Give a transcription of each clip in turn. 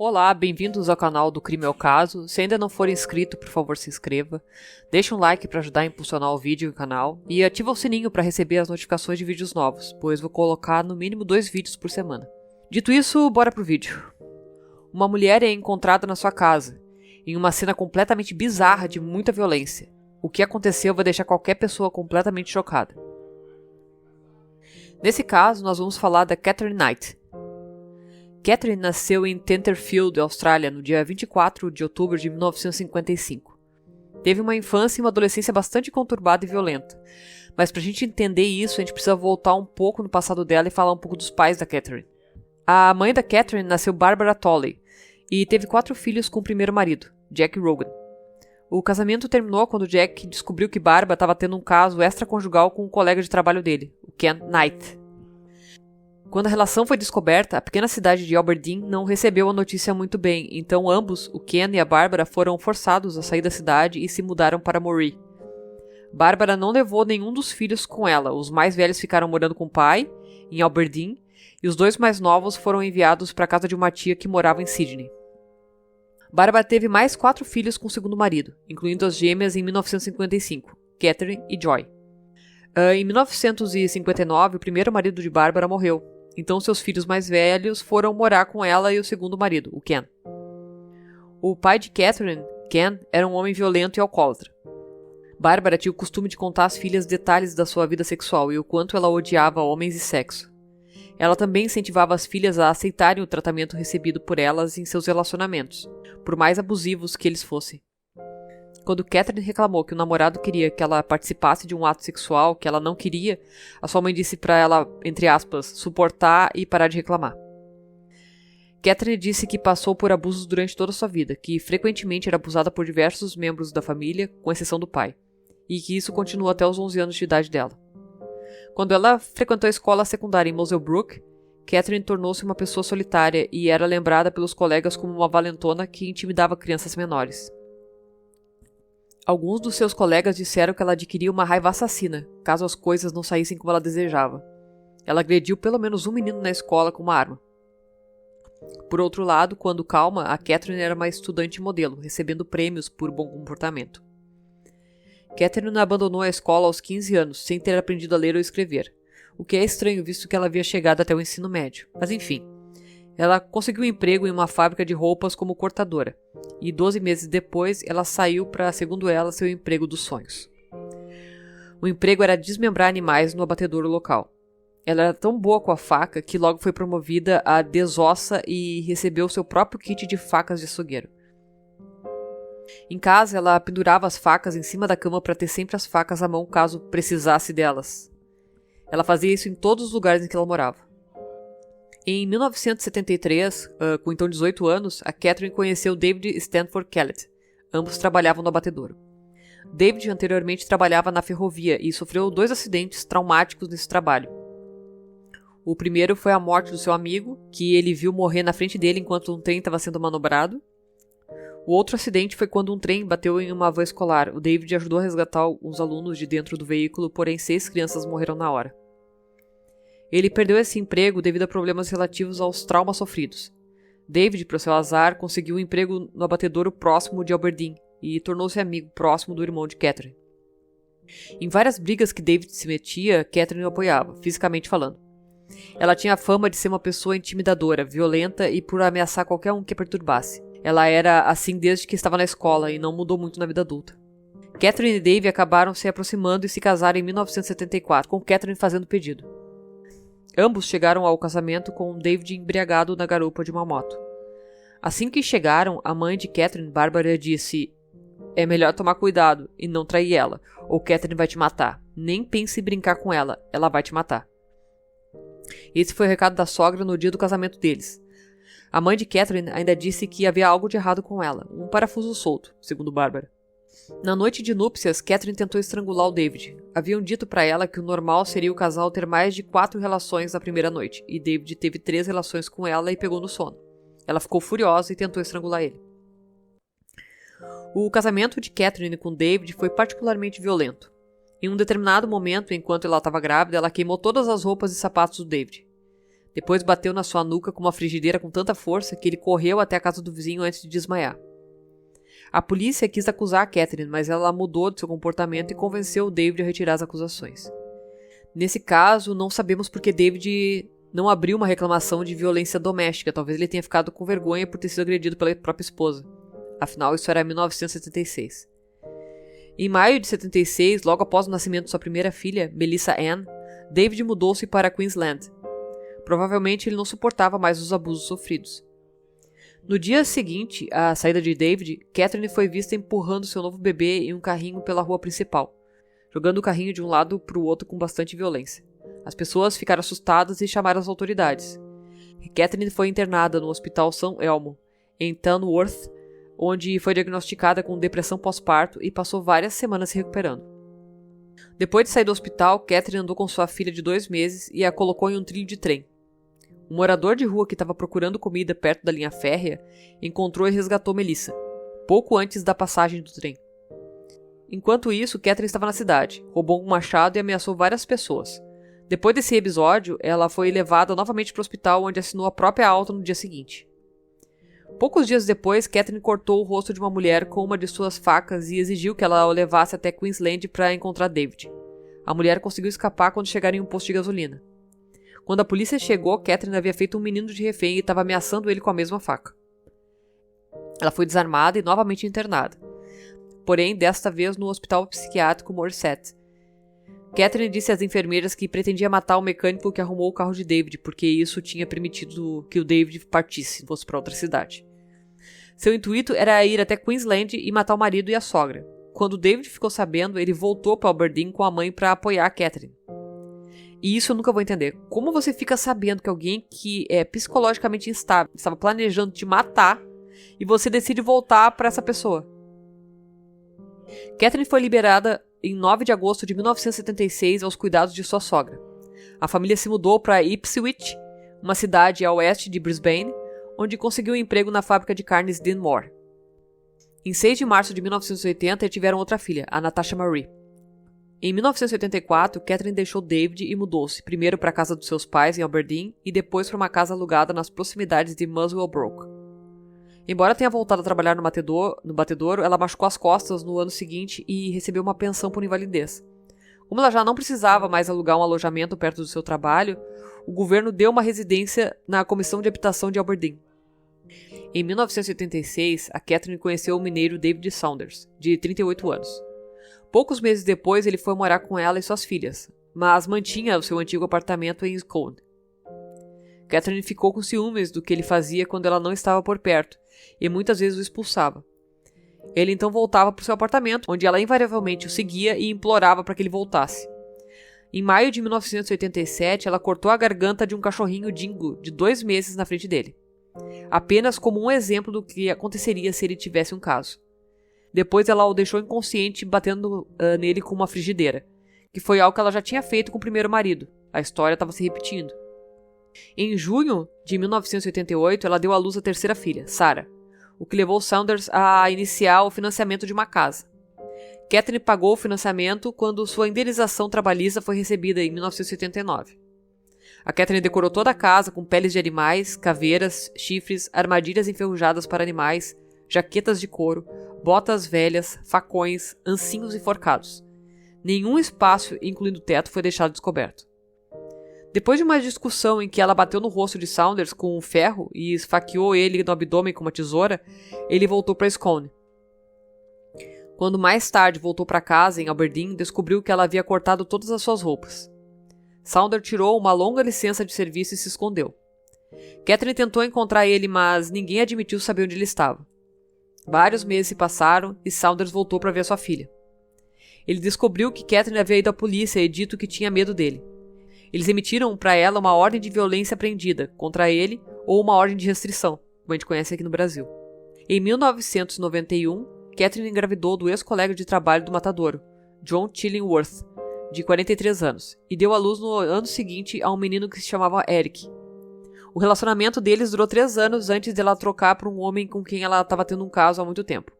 Olá, bem-vindos ao canal do Crime ao Caso. Se ainda não for inscrito, por favor se inscreva. Deixa um like para ajudar a impulsionar o vídeo e o canal. E ativa o sininho para receber as notificações de vídeos novos, pois vou colocar no mínimo 2 vídeos por semana. Dito isso, bora pro vídeo. Uma mulher é encontrada na sua casa, em uma cena completamente bizarra de muita violência. O que aconteceu vai deixar qualquer pessoa completamente chocada. Nesse caso, nós vamos falar da Catherine Knight. Catherine nasceu em Tenterfield, Austrália, no dia 24 de outubro de 1955. Teve uma infância e uma adolescência bastante conturbada e violenta. Mas pra gente entender isso, a gente precisa voltar um pouco no passado dela e falar um pouco dos pais da Catherine. A mãe da Catherine nasceu Barbara Tolley e teve 4 filhos com o primeiro marido, Jack Rogan. O casamento terminou quando Jack descobriu que Barbara estava tendo um caso extraconjugal com um colega de trabalho dele, o Ken Knight. Quando a relação foi descoberta, a pequena cidade de Aberdeen não recebeu a notícia muito bem, então ambos, o Ken e a Barbara, foram forçados a sair da cidade e se mudaram para Moree. Barbara não levou nenhum dos filhos com ela, os mais velhos ficaram morando com o pai, em Aberdeen, e os 2 mais novos foram enviados para a casa de uma tia que morava em Sydney. Barbara teve mais 4 filhos com o segundo marido, incluindo as gêmeas em 1955, Catherine e Joy. Em 1959, o primeiro marido de Barbara morreu. Então seus filhos mais velhos foram morar com ela e o segundo marido, o Ken. O pai de Catherine, Ken, era um homem violento e alcoólatra. Barbara tinha o costume de contar às filhas detalhes da sua vida sexual e o quanto ela odiava homens e sexo. Ela também incentivava as filhas a aceitarem o tratamento recebido por elas em seus relacionamentos, por mais abusivos que eles fossem. Quando Catherine reclamou que o namorado queria que ela participasse de um ato sexual que ela não queria, a sua mãe disse para ela, entre aspas, suportar e parar de reclamar. Catherine disse que passou por abusos durante toda a sua vida, que frequentemente era abusada por diversos membros da família, com exceção do pai, e que isso continuou até os 11 anos de idade dela. Quando ela frequentou a escola secundária em Muswellbrook, Catherine tornou-se uma pessoa solitária e era lembrada pelos colegas como uma valentona que intimidava crianças menores. Alguns dos seus colegas disseram que ela adquiria uma raiva assassina, caso as coisas não saíssem como ela desejava. Ela agrediu pelo menos um menino na escola com uma arma. Por outro lado, quando calma, a Catherine era uma estudante modelo, recebendo prêmios por bom comportamento. Catherine abandonou a escola aos 15 anos, sem ter aprendido a ler ou escrever, o que é estranho visto que ela havia chegado até o ensino médio. Mas enfim, ela conseguiu um emprego em uma fábrica de roupas como cortadora, e 12 meses depois ela saiu para, segundo ela, seu emprego dos sonhos. O emprego era desmembrar animais no abatedouro local. Ela era tão boa com a faca que logo foi promovida a desossa e recebeu seu próprio kit de facas de açougueiro. Em casa, ela pendurava as facas em cima da cama para ter sempre as facas à mão caso precisasse delas. Ela fazia isso em todos os lugares em que ela morava. Em 1973, com então 18 anos, a Catherine conheceu David Stanford Kellett. Ambos trabalhavam no abatedouro. David anteriormente trabalhava na ferrovia e sofreu 2 acidentes traumáticos nesse trabalho. O primeiro foi a morte do seu amigo, que ele viu morrer na frente dele enquanto um trem estava sendo manobrado. O outro acidente foi quando um trem bateu em uma van escolar. O David ajudou a resgatar alguns alunos de dentro do veículo, porém 6 crianças morreram na hora. Ele perdeu esse emprego devido a problemas relativos aos traumas sofridos. David, para o seu azar, conseguiu um emprego no abatedouro próximo de Aberdeen e tornou-se amigo próximo do irmão de Catherine. Em várias brigas que David se metia, Catherine o apoiava, fisicamente falando. Ela tinha a fama de ser uma pessoa intimidadora, violenta e por ameaçar qualquer um que a perturbasse. Ela era assim desde que estava na escola e não mudou muito na vida adulta. Catherine e David acabaram se aproximando e se casaram em 1974, com Catherine fazendo pedido. Ambos chegaram ao casamento com David embriagado na garupa de uma moto. Assim que chegaram, a mãe de Catherine, Barbara, disse: "É melhor tomar cuidado e não trair ela, ou Catherine vai te matar. Nem pense em brincar com ela, ela vai te matar." Esse foi o recado da sogra no dia do casamento deles. A mãe de Catherine ainda disse que havia algo de errado com ela, um parafuso solto, segundo Barbara. Na noite de núpcias, Catherine tentou estrangular o David. Haviam dito para ela que o normal seria o casal ter mais de 4 relações na primeira noite, e David teve 3 relações com ela e pegou no sono. Ela ficou furiosa e tentou estrangular ele. O casamento de Catherine com David foi particularmente violento. Em um determinado momento, enquanto ela estava grávida, ela queimou todas as roupas e sapatos do David. Depois bateu na sua nuca com uma frigideira com tanta força que ele correu até a casa do vizinho antes de desmaiar. A polícia quis acusar a Catherine, mas ela mudou de seu comportamento e convenceu o David a retirar as acusações. Nesse caso, não sabemos porque David não abriu uma reclamação de violência doméstica. Talvez ele tenha ficado com vergonha por ter sido agredido pela própria esposa. Afinal, isso era 1976. Em maio de 76, logo após o nascimento de sua primeira filha, Melissa Ann, David mudou-se para Queensland. Provavelmente ele não suportava mais os abusos sofridos. No dia seguinte à saída de David, Catherine foi vista empurrando seu novo bebê em um carrinho pela rua principal, jogando o carrinho de um lado para o outro com bastante violência. As pessoas ficaram assustadas e chamaram as autoridades. Catherine foi internada no Hospital São Elmo, em Tamworth, onde foi diagnosticada com depressão pós-parto e passou várias semanas se recuperando. Depois de sair do hospital, Catherine andou com sua filha de 2 meses e a colocou em um trilho de trem. Um morador de rua que estava procurando comida perto da linha férrea encontrou e resgatou Melissa, pouco antes da passagem do trem. Enquanto isso, Catherine estava na cidade, roubou um machado e ameaçou várias pessoas. Depois desse episódio, ela foi levada novamente para o hospital, onde assinou a própria alta no dia seguinte. Poucos dias depois, Catherine cortou o rosto de uma mulher com uma de suas facas e exigiu que ela o levasse até Queensland para encontrar David. A mulher conseguiu escapar quando chegaram em um posto de gasolina. Quando a polícia chegou, Catherine havia feito um menino de refém e estava ameaçando ele com a mesma faca. Ela foi desarmada e novamente internada, porém desta vez no hospital psiquiátrico Morisset. Catherine disse às enfermeiras que pretendia matar o mecânico que arrumou o carro de David, porque isso tinha permitido que o David partisse e fosse para outra cidade. Seu intuito era ir até Queensland e matar o marido e a sogra. Quando David ficou sabendo, ele voltou para Aberdeen com a mãe para apoiar a Catherine. E isso eu nunca vou entender. Como você fica sabendo que alguém que é psicologicamente instável estava planejando te matar e você decide voltar para essa pessoa? Catherine foi liberada em 9 de agosto de 1976 aos cuidados de sua sogra. A família se mudou para Ipswich, uma cidade a oeste de Brisbane, onde conseguiu um emprego na fábrica de carnes Dinmore. Em 6 de março de 1980, tiveram outra filha, a Natasha Marie. Em 1984, Catherine deixou David e mudou-se, primeiro para a casa dos seus pais em Aberdeen e depois para uma casa alugada nas proximidades de Muswell Brook. Embora tenha voltado a trabalhar no batedouro, ela machucou as costas no ano seguinte e recebeu uma pensão por invalidez. Como ela já não precisava mais alugar um alojamento perto do seu trabalho, o governo deu uma residência na Comissão de Habitação de Aberdeen. Em 1986, a Catherine conheceu o mineiro David Saunders, de 38 anos. Poucos meses depois, ele foi morar com ela e suas filhas, mas mantinha o seu antigo apartamento em Scone. Catherine ficou com ciúmes do que ele fazia quando ela não estava por perto, e muitas vezes o expulsava. Ele então voltava para o seu apartamento, onde ela invariavelmente o seguia e implorava para que ele voltasse. Em maio de 1987, ela cortou a garganta de um cachorrinho dingo de 2 meses na frente dele, apenas como um exemplo do que aconteceria se ele tivesse um caso. Depois ela o deixou inconsciente batendo nele com uma frigideira, que foi algo que ela já tinha feito com o primeiro marido. A história estava se repetindo. Em junho de 1988, ela deu à luz a terceira filha, Sarah, o que levou Saunders a iniciar o financiamento de uma casa. Catherine pagou o financiamento quando sua indenização trabalhista foi recebida em 1979. A Catherine decorou toda a casa com peles de animais, caveiras, chifres, armadilhas enferrujadas para animais, jaquetas de couro, botas velhas, facões, ancinhos enforcados. Nenhum espaço, incluindo o teto, foi deixado descoberto. Depois de uma discussão em que ela bateu no rosto de Saunders com um ferro e esfaqueou ele no abdômen com uma tesoura, ele voltou para Scone. Quando mais tarde voltou para casa, em Aberdeen, descobriu que ela havia cortado todas as suas roupas. Saunders tirou uma longa licença de serviço e se escondeu. Catherine tentou encontrar ele, mas ninguém admitiu saber onde ele estava. Vários meses se passaram e Saunders voltou para ver sua filha. Ele descobriu que Catherine havia ido à polícia e dito que tinha medo dele. Eles emitiram para ela uma ordem de violência prendida contra ele ou uma ordem de restrição, como a gente conhece aqui no Brasil. Em 1991, Catherine engravidou do ex-colega de trabalho do matadouro, John Chillingworth, de 43 anos, e deu à luz no ano seguinte a um menino que se chamava Eric. O relacionamento deles durou 3 anos antes dela trocar por um homem com quem ela estava tendo um caso há muito tempo.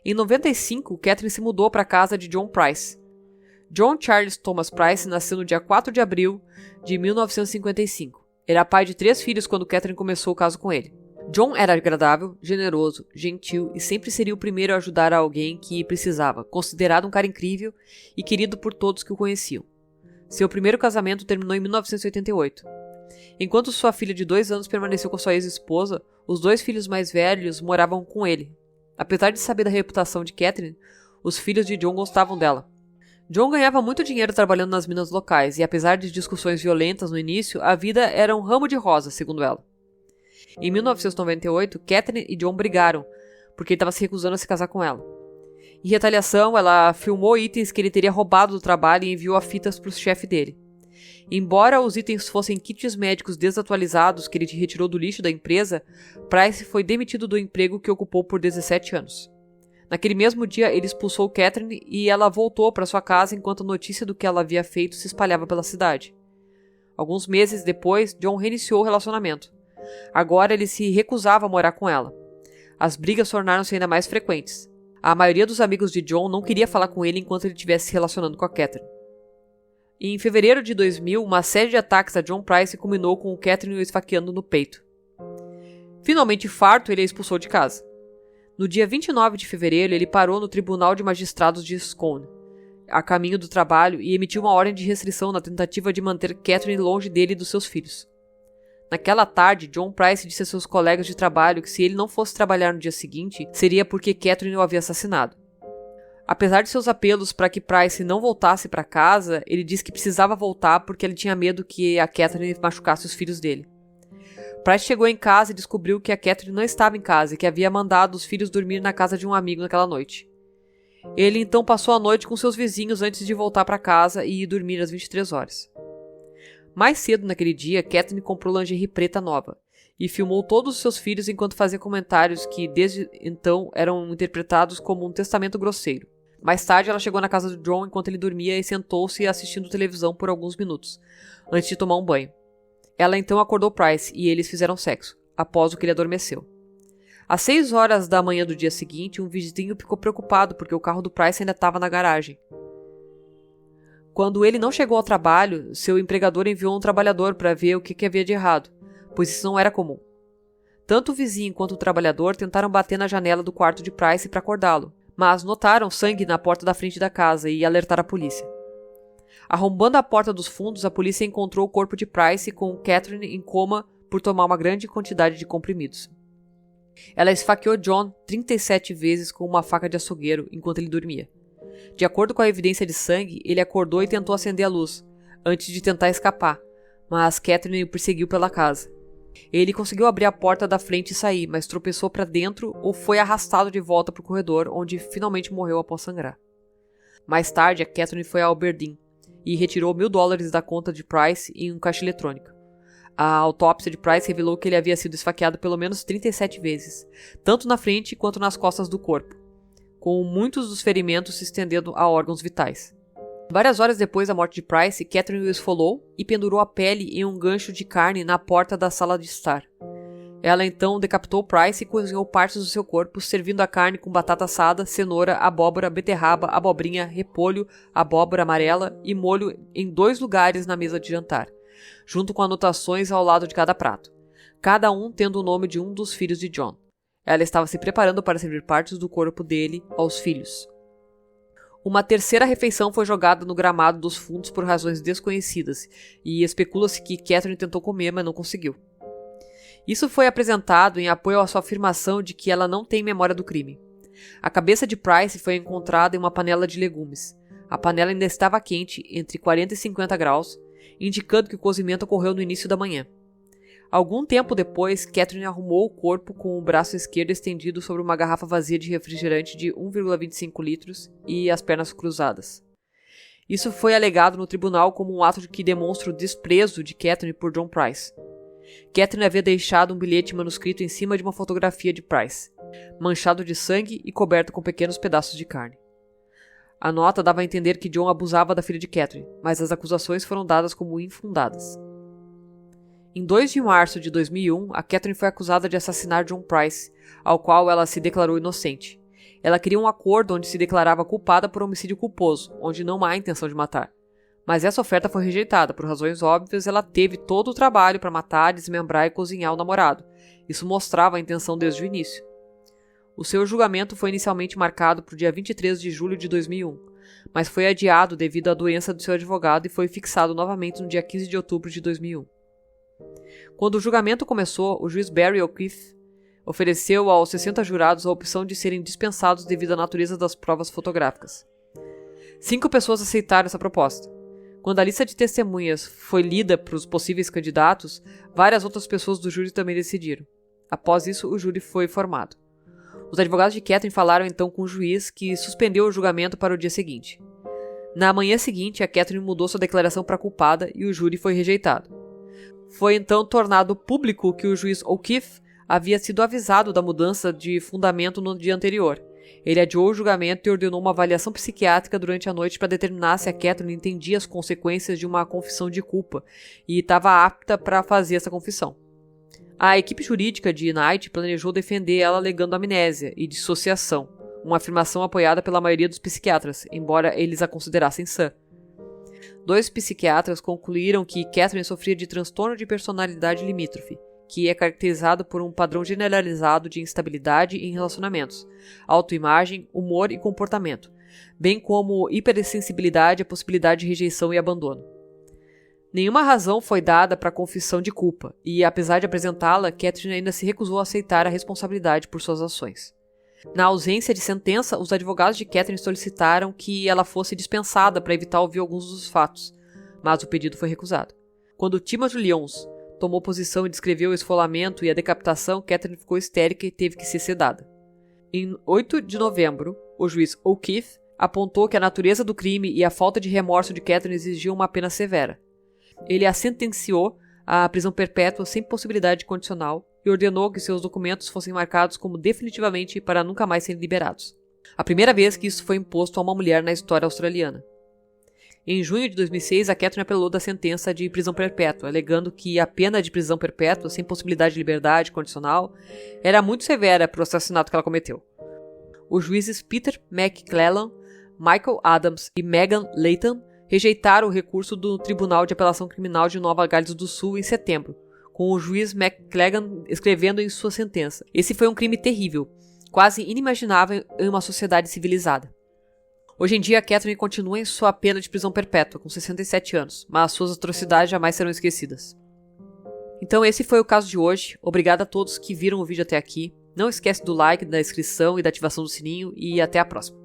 Em 95, Catherine se mudou para a casa de John Price. John Charles Thomas Price nasceu no dia 4 de abril de 1955. Era pai de 3 filhos quando Catherine começou o caso com ele. John era agradável, generoso, gentil e sempre seria o primeiro a ajudar alguém que precisava, considerado um cara incrível e querido por todos que o conheciam. Seu primeiro casamento terminou em 1988. Enquanto sua filha de 2 anos permaneceu com sua ex-esposa, os 2 filhos mais velhos moravam com ele. Apesar de saber da reputação de Catherine, os filhos de John gostavam dela. John ganhava muito dinheiro trabalhando nas minas locais e, apesar de discussões violentas no início, a vida era um ramo de rosas, segundo ela. Em 1998, Catherine e John brigaram, porque ele estava se recusando a se casar com ela. Em retaliação, ela filmou itens que ele teria roubado do trabalho e enviou a fitas para o chefe dele. Embora os itens fossem kits médicos desatualizados que ele retirou do lixo da empresa, Price foi demitido do emprego que ocupou por 17 anos. Naquele mesmo dia, ele expulsou Catherine e ela voltou para sua casa enquanto a notícia do que ela havia feito se espalhava pela cidade. Alguns meses depois, John reiniciou o relacionamento. Agora ele se recusava a morar com ela. As brigas tornaram-se ainda mais frequentes. A maioria dos amigos de John não queria falar com ele enquanto ele estivesse se relacionando com a Catherine. Em fevereiro de 2000, uma série de ataques a John Price culminou com o Catherine o esfaqueando no peito. Finalmente farto, ele a expulsou de casa. No dia 29 de fevereiro, ele parou no Tribunal de Magistrados de Scone, a caminho do trabalho, e emitiu uma ordem de restrição na tentativa de manter Catherine longe dele e dos seus filhos. Naquela tarde, John Price disse a seus colegas de trabalho que se ele não fosse trabalhar no dia seguinte, seria porque Catherine o havia assassinado. Apesar de seus apelos para que Price não voltasse para casa, ele disse que precisava voltar porque ele tinha medo que a Catherine machucasse os filhos dele. Price chegou em casa e descobriu que a Catherine não estava em casa e que havia mandado os filhos dormir na casa de um amigo naquela noite. Ele então passou a noite com seus vizinhos antes de voltar para casa e ir dormir às 23 horas. Mais cedo naquele dia, Catherine comprou lingerie preta nova e filmou todos os seus filhos enquanto fazia comentários que desde então eram interpretados como um testamento grosseiro. Mais tarde, ela chegou na casa de John enquanto ele dormia e sentou-se assistindo televisão por alguns minutos, antes de tomar um banho. Ela então acordou Price e eles fizeram sexo, após o que ele adormeceu. Às 6 horas da manhã do dia seguinte, um vizinho ficou preocupado porque o carro do Price ainda estava na garagem. Quando ele não chegou ao trabalho, seu empregador enviou um trabalhador para ver o que havia de errado, pois isso não era comum. Tanto o vizinho quanto o trabalhador tentaram bater na janela do quarto de Price para acordá-lo, mas notaram sangue na porta da frente da casa e alertaram a polícia. Arrombando a porta dos fundos, a polícia encontrou o corpo de Price com Catherine em coma por tomar uma grande quantidade de comprimidos. Ela esfaqueou John 37 vezes com uma faca de açougueiro enquanto ele dormia. De acordo com a evidência de sangue, ele acordou e tentou acender a luz, antes de tentar escapar, mas Catherine o perseguiu pela casa. Ele conseguiu abrir a porta da frente e sair, mas tropeçou para dentro ou foi arrastado de volta para o corredor, onde finalmente morreu após sangrar. Mais tarde, a Catherine foi a Aberdeen e retirou $1.000 da conta de Price em um caixa eletrônico. A autópsia de Price revelou que ele havia sido esfaqueado pelo menos 37 vezes, tanto na frente quanto nas costas do corpo, com muitos dos ferimentos se estendendo a órgãos vitais. Várias horas depois da morte de Price, Catherine o esfolou e pendurou a pele em um gancho de carne na porta da sala de estar. Ela então decapitou Price e cozinhou partes do seu corpo, servindo a carne com batata assada, cenoura, abóbora, beterraba, abobrinha, repolho, abóbora amarela e molho em 2 lugares na mesa de jantar, junto com anotações ao lado de cada prato, cada um tendo o nome de um dos filhos de John. Ela estava se preparando para servir partes do corpo dele aos filhos. Uma terceira refeição foi jogada no gramado dos fundos por razões desconhecidas, e especula-se que Catherine tentou comer, mas não conseguiu. Isso foi apresentado em apoio à sua afirmação de que ela não tem memória do crime. A cabeça de Price foi encontrada em uma panela de legumes. A panela ainda estava quente, entre 40 e 50 graus, indicando que o cozimento ocorreu no início da manhã. Algum tempo depois, Catherine arrumou o corpo com o braço esquerdo estendido sobre uma garrafa vazia de refrigerante de 1,25 litros e as pernas cruzadas. Isso foi alegado no tribunal como um ato que demonstra o desprezo de Catherine por John Price. Catherine havia deixado um bilhete manuscrito em cima de uma fotografia de Price, manchado de sangue e coberto com pequenos pedaços de carne. A nota dava a entender que John abusava da filha de Catherine, mas as acusações foram dadas como infundadas. Em 2 de março de 2001, a Catherine foi acusada de assassinar John Price, ao qual ela se declarou inocente. Ela queria um acordo onde se declarava culpada por homicídio culposo, onde não há intenção de matar. Mas essa oferta foi rejeitada. Por razões óbvias, ela teve todo o trabalho para matar, desmembrar e cozinhar o namorado. Isso mostrava a intenção desde o início. O seu julgamento foi inicialmente marcado para o dia 23 de julho de 2001, mas foi adiado devido à doença do seu advogado e foi fixado novamente no dia 15 de outubro de 2001. Quando o julgamento começou, o juiz Barry O'Keefe ofereceu aos 60 jurados a opção de serem dispensados devido à natureza das provas fotográficas. 5 pessoas aceitaram essa proposta. Quando a lista de testemunhas foi lida para os possíveis candidatos, várias outras pessoas do júri também decidiram. Após isso, o júri foi formado. Os advogados de Catherine falaram então com o juiz, que suspendeu o julgamento para o dia seguinte. Na manhã seguinte, a Catherine mudou sua declaração para culpada e o júri foi rejeitado. Foi então tornado público que o juiz O'Keefe havia sido avisado da mudança de fundamento no dia anterior. Ele adiou o julgamento e ordenou uma avaliação psiquiátrica durante a noite para determinar se a Catherine entendia as consequências de uma confissão de culpa e estava apta para fazer essa confissão. A equipe jurídica de Knight planejou defender ela alegando amnésia e dissociação, uma afirmação apoiada pela maioria dos psiquiatras, embora eles a considerassem sã. 2 psiquiatras concluíram que Catherine sofria de transtorno de personalidade limítrofe, que é caracterizado por um padrão generalizado de instabilidade em relacionamentos, autoimagem, humor e comportamento, bem como hipersensibilidade à possibilidade de rejeição e abandono. Nenhuma razão foi dada para a confissão de culpa, e apesar de apresentá-la, Catherine ainda se recusou a aceitar a responsabilidade por suas ações. Na ausência de sentença, os advogados de Catherine solicitaram que ela fosse dispensada para evitar ouvir alguns dos fatos, mas o pedido foi recusado. Quando Timothy Lyons tomou posição e descreveu o esfolamento e a decapitação, Catherine ficou histérica e teve que ser sedada. Em 8 de novembro, o juiz O'Keefe apontou que a natureza do crime e a falta de remorso de Catherine exigiam uma pena severa. Ele a sentenciou à prisão perpétua sem possibilidade condicional e ordenou que seus documentos fossem marcados como definitivamente para nunca mais serem liberados. A primeira vez que isso foi imposto a uma mulher na história australiana. Em junho de 2006, a Catherine apelou da sentença de prisão perpétua, alegando que a pena de prisão perpétua, sem possibilidade de liberdade condicional, era muito severa para o assassinato que ela cometeu. Os juízes Peter McClellan, Michael Adams e Megan Layton rejeitaram o recurso do Tribunal de Apelação Criminal de Nova Gales do Sul em setembro, com o juiz McClellan escrevendo em sua sentença: "Esse foi um crime terrível, quase inimaginável em uma sociedade civilizada." Hoje em dia, Catherine continua em sua pena de prisão perpétua, com 67 anos, mas suas atrocidades jamais serão esquecidas. Então esse foi o caso de hoje. Obrigado a todos que viram o vídeo até aqui. Não esquece do like, da inscrição e da ativação do sininho, e até a próxima.